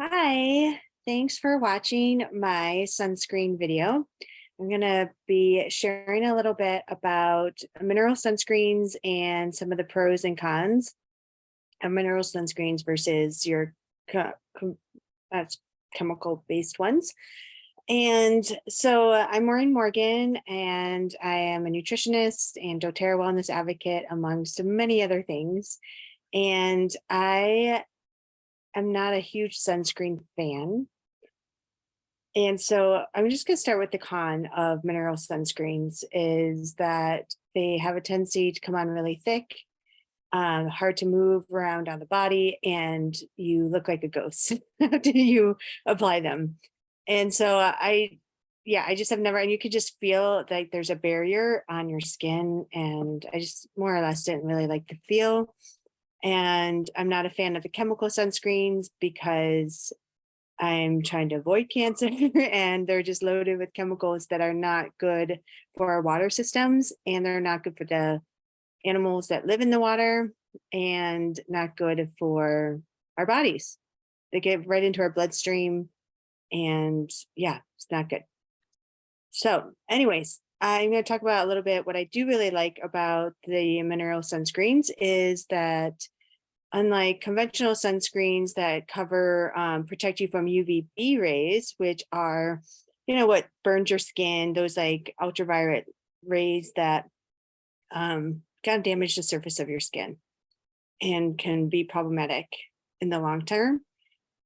Hi, thanks for watching my sunscreen video. I'm going to be sharing a little bit about mineral sunscreens and some of the pros and cons of mineral sunscreens versus your co- com- uh, chemical based ones. And so I'm Maureen Morgan, and I am a nutritionist and doTERRA wellness advocate, amongst many other things. And I am not a huge sunscreen fan. And so I'm just going to start with the con of mineral sunscreens is that they have a tendency to come on really thick, hard to move around on the body, and you look like a ghost after you apply them. And so yeah, I just have never, and you could just feel like there's a barrier on your skin. And I just more or less didn't really like the feel. And I'm not a fan of the chemical sunscreens because I'm trying to avoid cancer and they're just loaded with chemicals that are not good for our water systems, and they're not good for the animals that live in the water, and not good for our bodies. They get right into our bloodstream, and yeah, it's not good. So anyways, I'm going to talk about a little bit what I do really like about the mineral sunscreens is that unlike conventional sunscreens that cover protect you from UVB rays, which are, what burns your skin, those like ultraviolet rays that kind of damage the surface of your skin and can be problematic in the long term.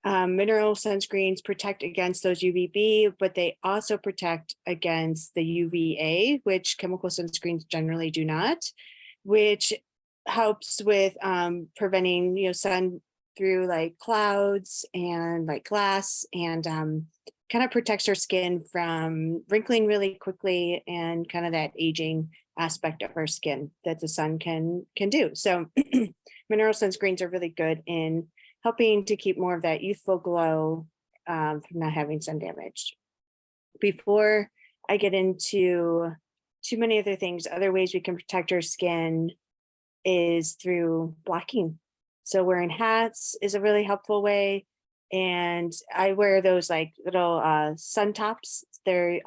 Mineral sunscreens protect against those UVB, but they also protect against the UVA, which chemical sunscreens generally do not, which helps with preventing sun through like clouds and like glass, and kind of protects our skin from wrinkling really quickly and kind of that aging aspect of our skin that the sun can do. So mineral sunscreens are really good in helping to keep more of that youthful glow from not having sun damage. Before I get into too many other things, other ways we can protect our skin is through blocking. So wearing hats is a really helpful way. And I wear those like little sun tops. They're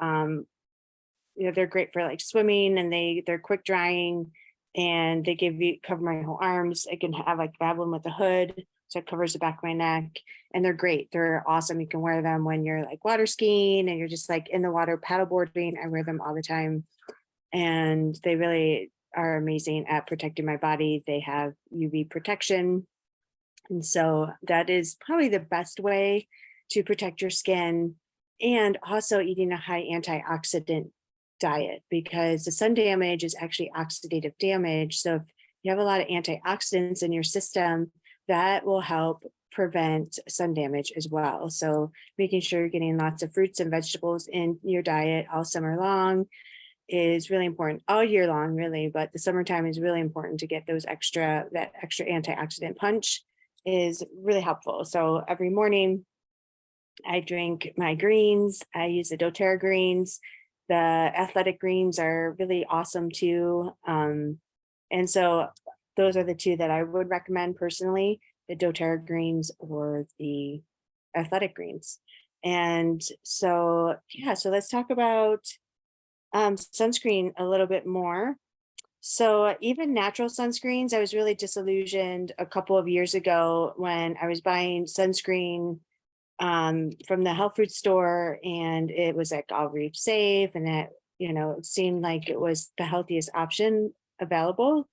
great for like swimming, and they're quick drying, and they cover my whole arms. I can have like grab one with a hood, so it covers the back of my neck, and they're great. They're awesome. You can wear them when you're like water skiing and you're just like in the water paddleboarding. I wear them all the time, and they really are amazing at protecting my body. They have UV protection. And so that is probably the best way to protect your skin, and also eating a high antioxidant diet, because the sun damage is actually oxidative damage. So if you have a lot of antioxidants in your system, that will help prevent sun damage as well. So making sure you're getting lots of fruits and vegetables in your diet all summer long is really important, all year long, really, but the summertime is really important to get that extra antioxidant punch is really helpful. So every morning I drink my greens. I use the doTERRA greens. The athletic greens are really awesome too. And so those are the two that I would recommend personally, the doTERRA greens or the athletic greens. And so, yeah, so let's talk about sunscreen a little bit more. So even natural sunscreens, I was really disillusioned a couple of years ago when I was buying sunscreen from the health food store, and it was like all reef safe, and it seemed like it was the healthiest option available.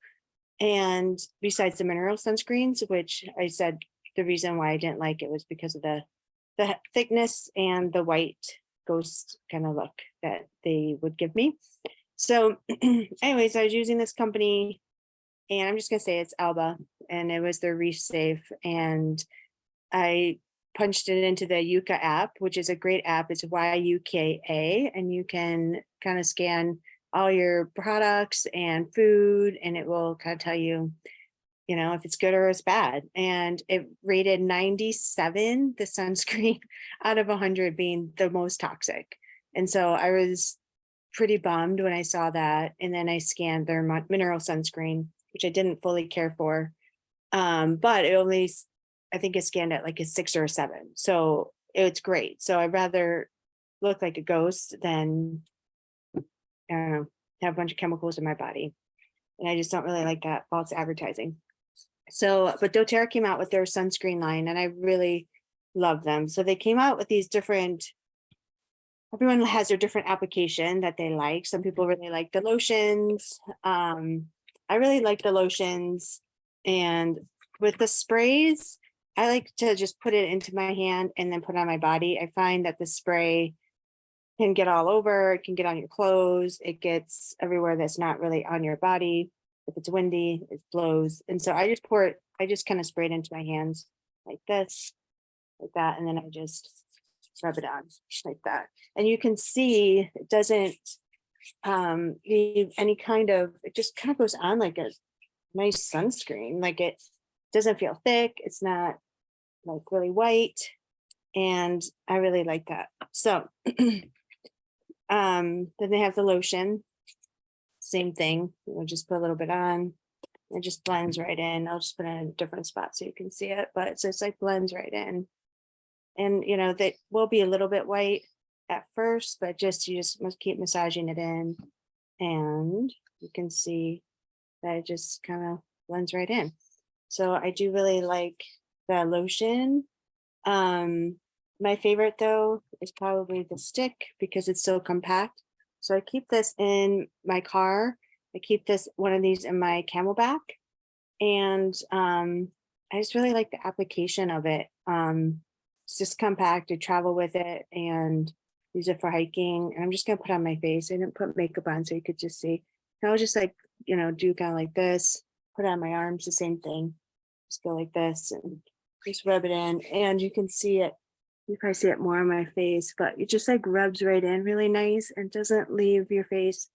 And besides the mineral sunscreens, which I said the reason why I didn't like it was because of the thickness and the white ghost kind of look that they would give me. So anyways, I was using this company, and I'm just gonna say it's Alba, and it was their reef safe. And I punched it into the Yuka app, which is a great app. It's YUKA, and you can kind of scan all your products and food, and it will kind of tell you, if it's good or it's bad. And it rated 97, the sunscreen, out of 100 being the most toxic. And so I was pretty bummed when I saw that. And then I scanned their mineral sunscreen, which I didn't fully care for. But it only I think is scanned at like a 6 or a 7. So it's great. So I'd rather look like a ghost than I don't know, have a bunch of chemicals in my body. And I just don't really like that false advertising. So, but doTERRA came out with their sunscreen line and I really love them. So they came out with these different, everyone has their different application that they like. Some people really like the lotions. I really like the lotions. And with the sprays, I like to just put it into my hand and then put it on my body. I find that the spray can get all over, it can get on your clothes, it gets everywhere that's not really on your body. If it's windy, it blows. And so I just pour it, I just kind of spray it into my hands like this, like that, and then I just rub it on like that. And you can see it doesn't leave any kind of, it just kind of goes on like a nice sunscreen. Like it doesn't feel thick, it's not like really white. And I really like that. So then they have the lotion, same thing. We'll just put a little bit on. It just blends right in. I'll just put it in a different spot so you can see it, but it's like blends right in. And you know, that will be a little bit white at first, but you just must keep massaging it in. And you can see that it just kind of blends right in. So I do really like the lotion. My favorite though is probably the stick because it's so compact. So I keep this in my car. I keep one of these in my Camelback, and I just really like the application of it. It's just compact. I travel with it and use it for hiking. And I'm just gonna put it on my face. I didn't put makeup on so you could just see. And I'll just like, you know, do kind of like this, put it on my arms, the same thing. Just go like this and just rub it in, and you can see it. You probably see it more on my face, but it just like rubs right in really nice and doesn't leave your face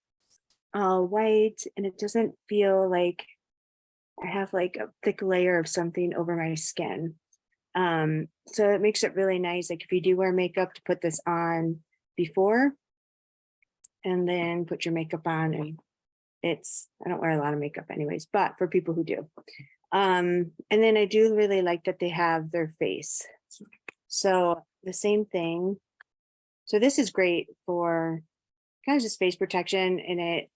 all white, and it doesn't feel like I have like a thick layer of something over my skin. So it makes it really nice. Like if you do wear makeup, to put this on before and then put your makeup on. And I don't wear a lot of makeup anyways, but for people who do. And then I do really like that they have their face. So the same thing. So this is great for kind of just face protection, and it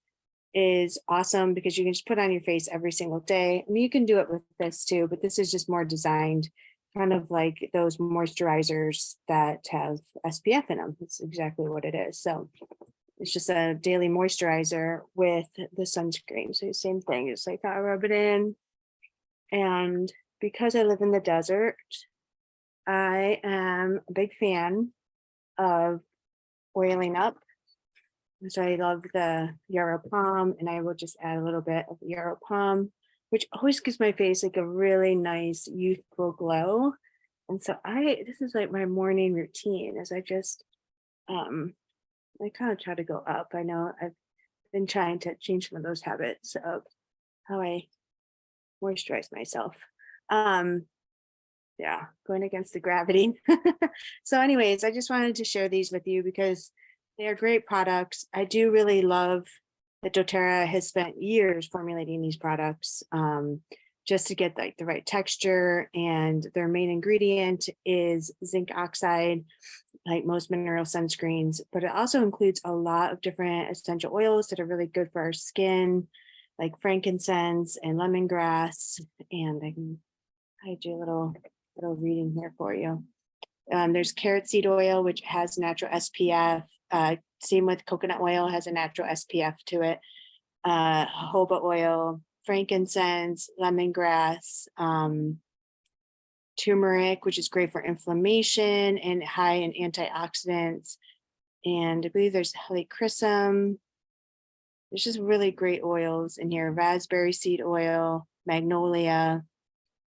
is awesome because you can just put on your face every single day. I mean, you can do it with this too, but this is just more designed kind of like those moisturizers that have SPF in them. That's exactly what it is. So it's just a daily moisturizer with the sunscreen. So same thing, it's like I rub it in. And because I live in the desert, I am a big fan of oiling up. So I love the yarrow palm, and I will just add a little bit of yarrow palm, which always gives my face like a really nice youthful glow. And so this is like my morning routine as I just I kind of try to go up. I know I've been trying to change some of those habits of how I moisturize myself. Yeah, going against the gravity. So anyways, I just wanted to share these with you because they are great products. I do really love that doTERRA has spent years formulating these products just to get like the right texture, and their main ingredient is zinc oxide, like most mineral sunscreens, but it also includes a lot of different essential oils that are really good for our skin, like frankincense and lemongrass. And I do a little reading here for you. There's carrot seed oil, which has natural SPF. Same with coconut oil, has a natural SPF to it. Jojoba oil, frankincense, lemongrass, turmeric, which is great for inflammation and high in antioxidants. And I believe there's helichrysum. There's just really great oils in here. Raspberry seed oil, magnolia.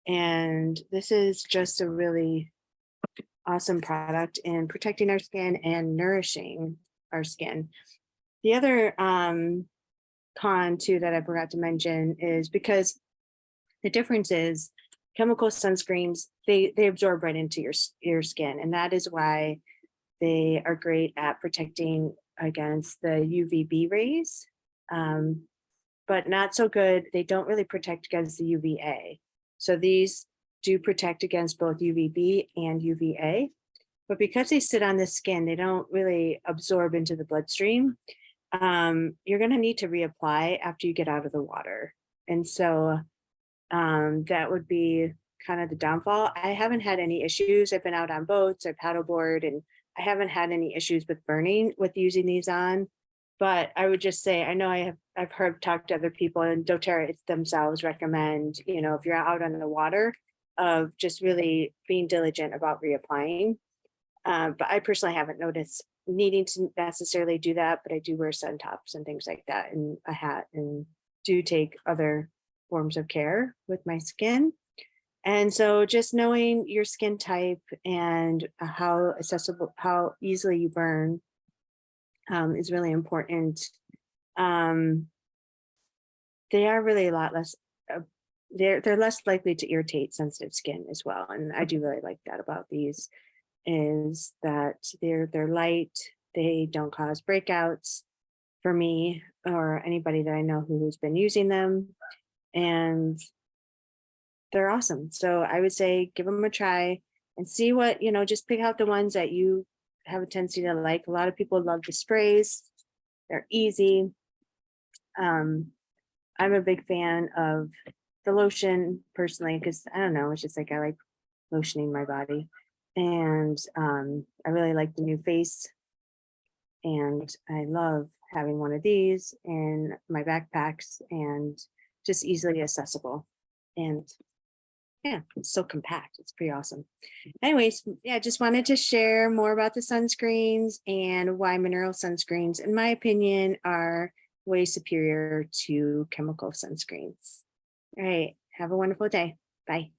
And this is just a really awesome product in protecting our skin and nourishing our skin. The other con too that I forgot to mention is because the difference is chemical sunscreens, they absorb right into your skin, and that is why they are great at protecting against the UVB rays, but not so good. They don't really protect against the UVA. So these do protect against both UVB and UVA. But because they sit on the skin, they don't really absorb into the bloodstream. You're going to need to reapply after you get out of the water. And so that would be kind of the downfall. I haven't had any issues. I've been out on boats, I paddleboard, and I haven't had any issues with burning with using these on. But I would just say, I know I've heard talked to other people, and doTERRA themselves recommend, if you're out on the water, of just really being diligent about reapplying. But I personally haven't noticed needing to necessarily do that, but I do wear sun tops and things like that, and a hat, and do take other forms of care with my skin. And so just knowing your skin type and how accessible, how easily you burn, is really important. Um, they are really a lot less, they're less likely to irritate sensitive skin as well. And I do really like that about these, is that they're light, they don't cause breakouts for me or anybody that I know who's been using them. And they're awesome. So I would say give them a try and see what, just pick out the ones that you have a tendency to like. A lot of people love the sprays. They're easy. I'm a big fan of the lotion personally, because I don't know, it's just like I like lotioning my body. And I really like the new face. And I love having one of these in my backpacks, and just easily accessible. And yeah, it's so compact. It's pretty awesome. Anyways, yeah, just wanted to share more about the sunscreens and why mineral sunscreens, in my opinion, are way superior to chemical sunscreens. All right. Have a wonderful day. Bye.